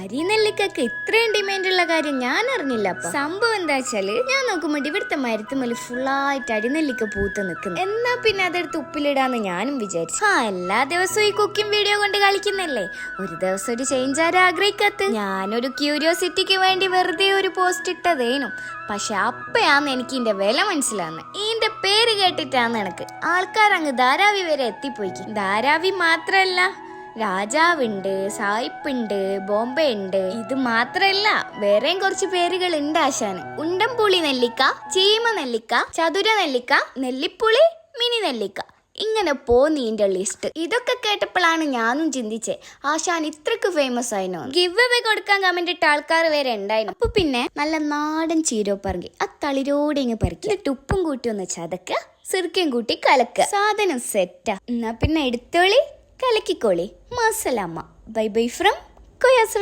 അരിനെല്ലിക്കൊക്കെ ഇത്രയും ഡിമാൻഡുള്ള കാര്യം ഞാൻ അറിഞ്ഞില്ല. സംഭവം എന്താ വെച്ചാല്, ഞാൻ നോക്കുമ്പോൾ ഇവിടുത്തെ മരത്തുമല് ഫുള്ളായിട്ട് അരിനെല്ലിക്ക പൂത്ത് നിൽക്കുന്നു. എന്നാ പിന്നെ അതെടുത്ത് ഉപ്പിലിടാന്ന് ഞാനും വിചാരിച്ചു. എല്ലാ ദിവസവും ഈ കുക്കിംഗ് വീഡിയോ കൊണ്ട് കളിക്കുന്നല്ലേ, ഒരു ദിവസം ഒരു ചേഞ്ച് ആരാ ആഗ്രഹിക്കാത്ത. ഞാനൊരു ക്യൂരിയോസിറ്റിക്ക് വേണ്ടി വെറുതെ ഒരു പോസ്റ്റ് ഇട്ടതേനും. പക്ഷെ അപ്പയാന്ന് എനിക്ക് ഇതിന്റെ വില മനസ്സിലാവുന്നത്. ഇതിന്റെ പേര് കേട്ടിട്ടാന്ന് എനക്ക് ആൾക്കാർ അങ്ങ് ധാരാവി വരെ എത്തിപ്പോയിക്കും. ധാരാവി മാത്രല്ല, രാജാവുണ്ട്, സായിപ്പുണ്ട്, ബോംബെ ഉണ്ട്. ഇത് മാത്രല്ല, വേറെയും കുറച്ച് പേരുകൾ ഉണ്ട് ആശാന്. ഉണ്ടംപുളി നെല്ലിക്ക, ചീമ നെല്ലിക്ക, ചതുര നെല്ലിക്ക, നെല്ലിപ്പുളി, മിനി നെല്ലിക്ക, ഇങ്ങനെ പോന്നീന്റെ ലിസ്റ്റ്. ഇതൊക്കെ കേട്ടപ്പോഴാണ് ഞാനും ചിന്തിച്ചേ, ആശാൻ ഇത്രക്ക് ഫേമസ് ആയിനോ. ഗിവ് അവേ കൊടുക്കാൻ കമന്റ് ഇട്ട ആൾക്കാർ വരെ ഉണ്ടായിരുന്നു. അപ്പൊ പിന്നെ നല്ല നാടൻ ചീരോ പറങ്കി ആ തളിരോടെ ഇങ്ങ് പറിക്കുക, എന്നിട്ട് ഉപ്പും കൂട്ടി ഒന്ന് ചതക്കുക, സിർക്കയും കൂട്ടി കലക്കുക. സാധനം സെറ്റാ. എന്നാ പിന്നെ എടുത്തോളി, കലക്കിക്കോളി. മസലാമ്മ. Bye bye from കൊയാസ്.